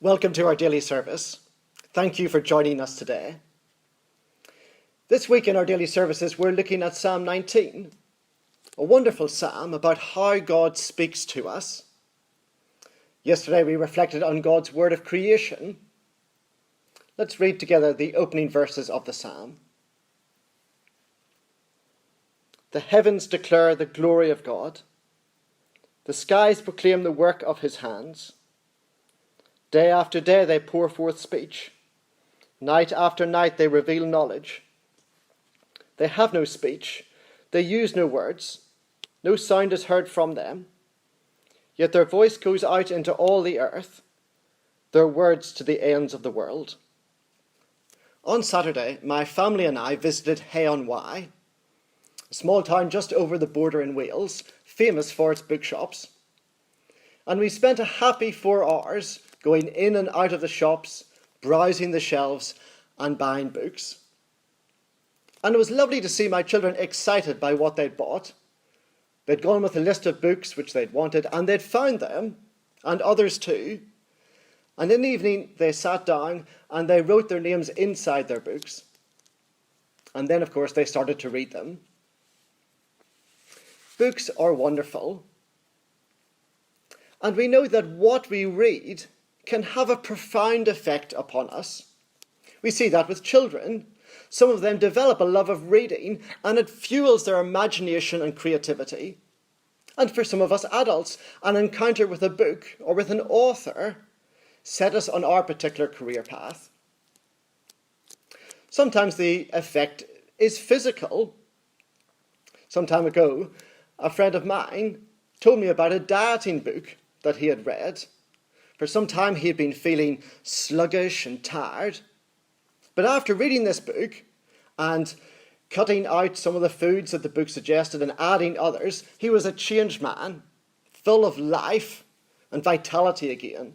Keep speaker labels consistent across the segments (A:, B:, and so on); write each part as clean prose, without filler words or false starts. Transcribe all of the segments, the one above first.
A: Welcome to our daily service. Thank you for joining us today. This week in our daily services, we're looking at Psalm 19, a wonderful psalm about how God speaks to us. Yesterday we reflected on God's word of creation. Let's read together the opening verses of the psalm. The heavens declare the glory of God. The skies proclaim the work of his hands. Day after day they pour forth speech. Night after night they reveal knowledge. They have no speech. They use no words. No sound is heard from them. Yet their voice goes out into all the earth, their words to the ends of the world. On Saturday, my family and I visited Hay-on-Wye, a small town just over the border in Wales, famous for its bookshops. And we spent a happy 4 hours going in and out of the shops, browsing the shelves and buying books. And it was lovely to see my children excited by what they'd bought. They'd gone with a list of books which they'd wanted, and they'd found them, and others too. And in the evening they sat down and they wrote their names inside their books. And then, of course, they started to read them. Books are wonderful. And we know that what we read can have a profound effect upon us. We see that with children. Some of them develop a love of reading, and it fuels their imagination and creativity. And for some of us adults, an encounter with a book or with an author set us on our particular career path. Sometimes the effect is physical. Some time ago, a friend of mine told me about a dieting book that he had read. For some time he had been feeling sluggish and tired. But after reading this book and cutting out some of the foods that the book suggested and adding others, he was a changed man, full of life and vitality again.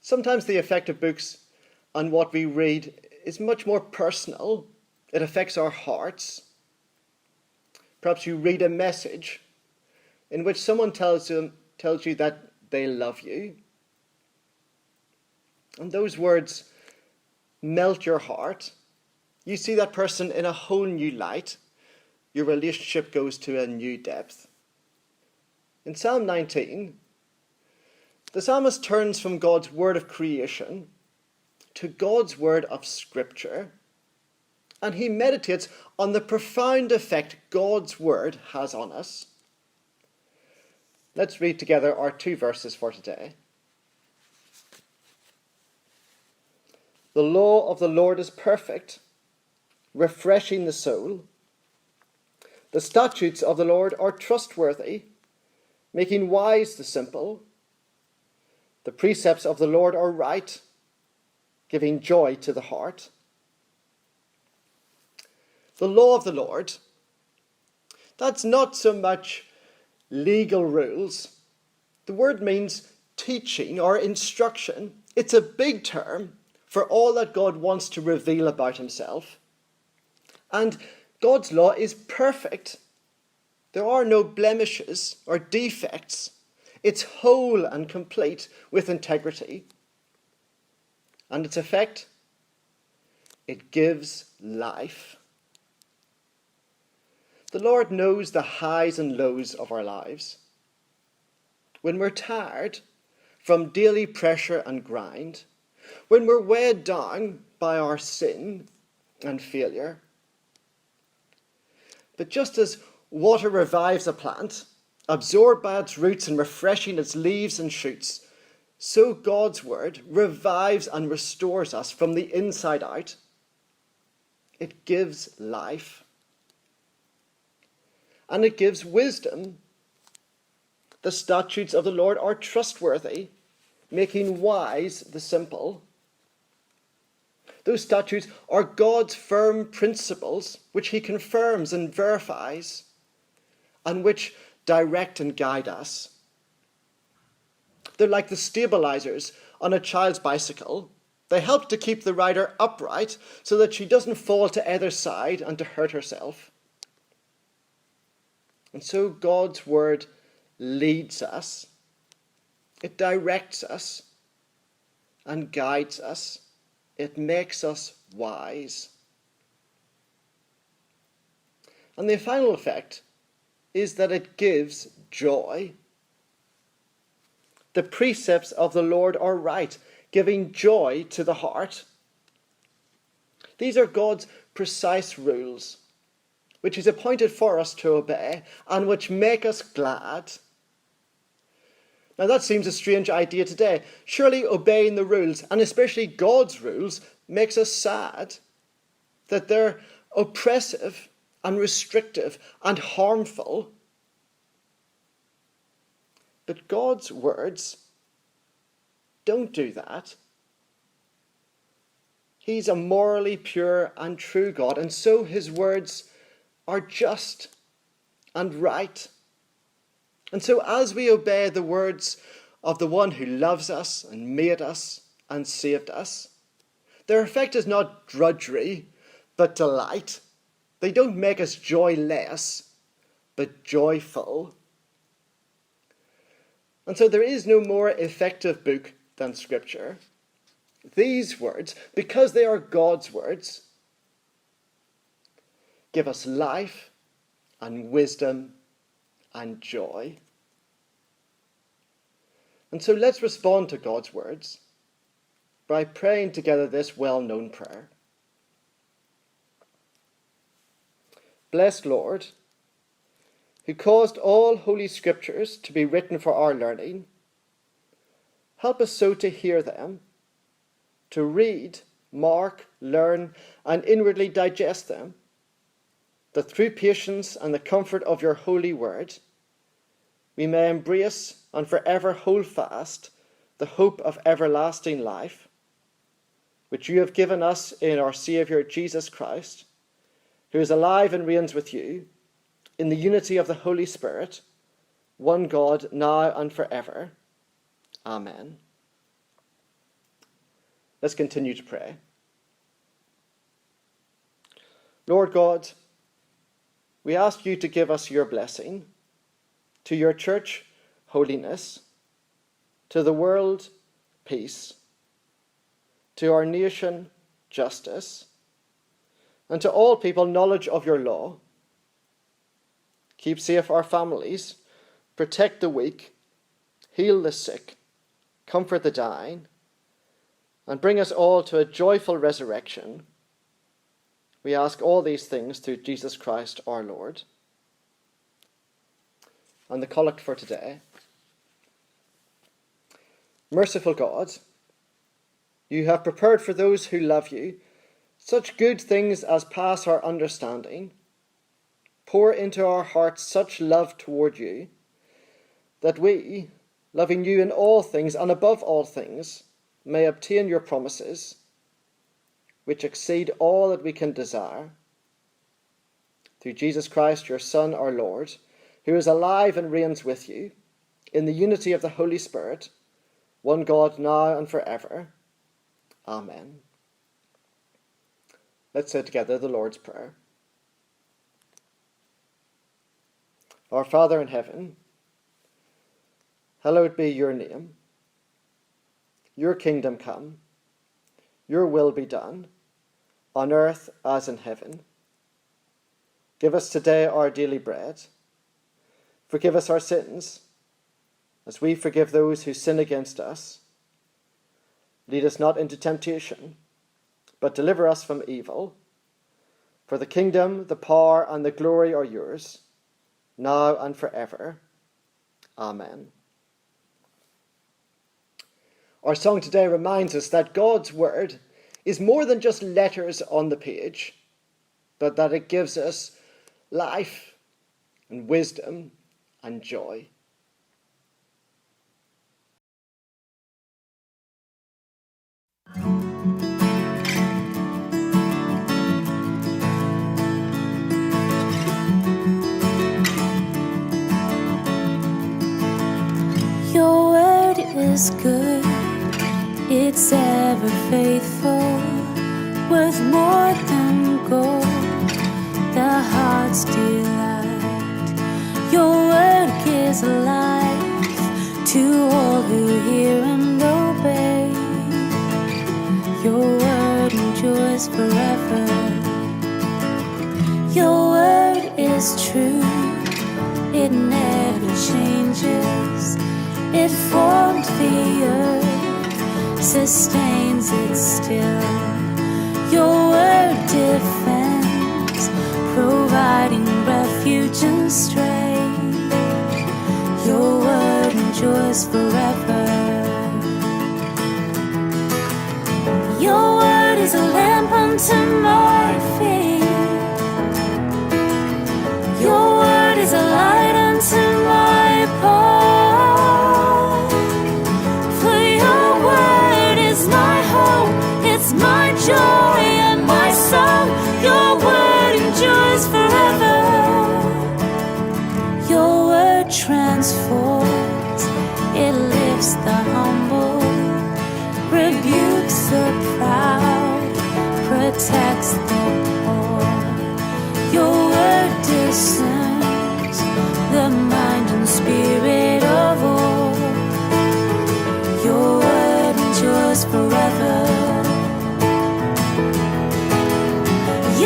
A: Sometimes the effect of books on what we read is much more personal. It affects our hearts. Perhaps you read a message in which someone tells you that they love you. And those words melt your heart. You see that person in a whole new light. Your relationship goes to a new depth. In Psalm 19, the psalmist turns from God's word of creation to God's word of scripture, and he meditates on the profound effect God's word has on us. Let's read together our 2 verses for today. The law of the Lord is perfect, refreshing the soul. The statutes of the Lord are trustworthy, making wise the simple. The precepts of the Lord are right, giving joy to the heart. The law of the Lord, that's not so much legal rules. The word means teaching or instruction. It's a big term for all that God wants to reveal about himself. And God's law is perfect. There are no blemishes or defects. It's whole and complete with integrity. And its effect? It gives life. The Lord knows the highs and lows of our lives. When we're tired from daily pressure and grind, when we're weighed down by our sin and failure. But just as water revives a plant, absorbed by its roots and refreshing its leaves and shoots, so God's word revives and restores us from the inside out. It gives life. And it gives wisdom. The statutes of the Lord are trustworthy, making wise the simple. Those statutes are God's firm principles, which he confirms and verifies, and which direct and guide us. They're like the stabilizers on a child's bicycle. They help to keep the rider upright so that she doesn't fall to either side and to hurt herself. And so God's word leads us. It directs us and guides us. It makes us wise. And the final effect is that it gives joy. The precepts of the Lord are right, giving joy to the heart. These are God's precise rules, which He's appointed for us to obey and which make us glad. Now that seems a strange idea today. Surely obeying the rules, and especially God's rules, makes us sad. That they're oppressive and restrictive and harmful. But God's words don't do that. He's a morally pure and true God, and so His words are just and right. And so as we obey the words of the one who loves us and made us and saved us, their effect is not drudgery, but delight. They don't make us joyless, but joyful. And so there is no more effective book than Scripture. These words, because they are God's words, give us life and wisdom and joy. And so let's respond to God's words by praying together this well-known prayer. Blessed Lord, who caused all holy scriptures to be written for our learning, help us so to hear them, to read, mark, learn, and inwardly digest them, that through patience and the comfort of your holy word, we may embrace and forever hold fast the hope of everlasting life, which you have given us in our Saviour Jesus Christ, who is alive and reigns with you, in the unity of the Holy Spirit, one God, now and forever. Amen. Let's continue to pray. Lord God, we ask you to give us your blessing, to your church, holiness, to the world, peace, to our nation, justice, and to all people, knowledge of your law. Keep safe our families, protect the weak, heal the sick, comfort the dying, and bring us all to a joyful resurrection. We ask all these things through Jesus Christ our Lord. And the collect for today. Merciful God, you have prepared for those who love you such good things as pass our understanding. Pour into our hearts such love toward you, that we, loving you in all things and above all things, may obtain your promises, which exceed all that we can desire. Through Jesus Christ, your Son, our Lord, who is alive and reigns with you, in the unity of the Holy Spirit, one God, now and forever. Amen. Let's say together the Lord's Prayer. Our Father in heaven, hallowed be your name. Your kingdom come. Your will be done, on earth as in heaven. Give us today our daily bread. Forgive us our sins, as we forgive those who sin against us. Lead us not into temptation, but deliver us from evil. For the kingdom, the power, and the glory are yours, now and forever. Amen. Our song today reminds us that God's word is more than just letters on the page, but that it gives us life and wisdom and joy.
B: Your word is good, it's ever faithful, worth more than gold, the heart's delight. Your word gives life to all who Your word endures forever. Your word is true, it never changes. It formed the earth, sustains it still. Your word defends, providing refuge and strength. Your word endures forever. Your word is a lamp unto my feet. Your word is a light unto my path. For your word is my hope, it's my joy and my song. Your word endures forever. Your word transforms, it lifts the humble, rebukes the proud, protects the poor. Your word discerns the mind and spirit of all. Your word endures forever.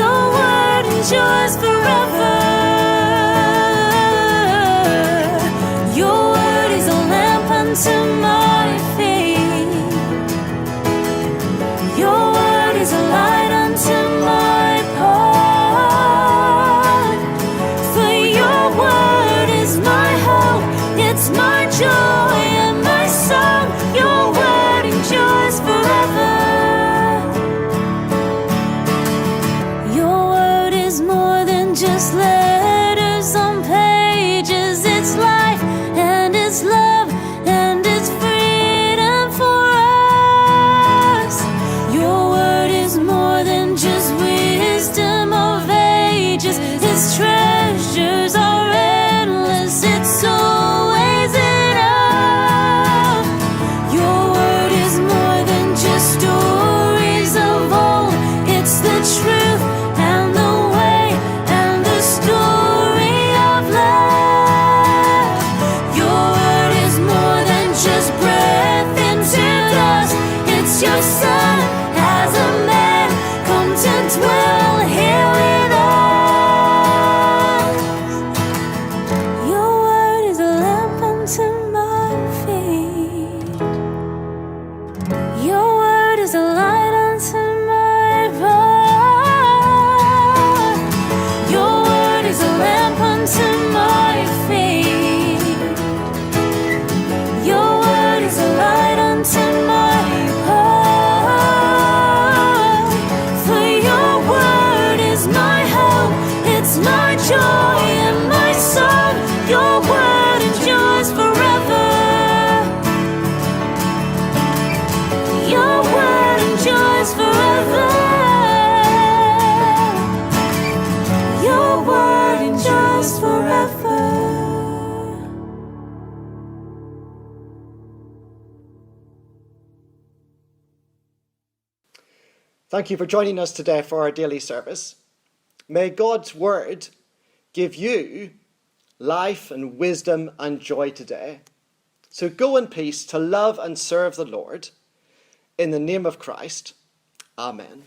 B: Your word endures forever. Your word is a lamp unto my feet. Your word is a light unto my path. For your word is my hope, it's my joy and my song. Your word endures forever. Your word is more than just letters on pages. It's life and it's love and it's freedom for us. Your word is more than just wisdom of ages. Its treasures are endless, it's always enough. Your word is more than just stories of old. It's the truth and the way and the story of love. Your word is more than just breath into dust. It's your son as a man come to dwell here with us. Your word is a lamp unto my feet. Your word is a light unto my path. Your word is a lamp unto my feet. Your word is a light unto my path. For your word is my hope, it's my joy and my song. Your word endures forever. Your word endures forever. Your word endures forever.
A: Thank you for joining us today for our daily service. May God's word give you life and wisdom and joy today. So go in peace to love and serve the Lord. In the name of Christ, amen.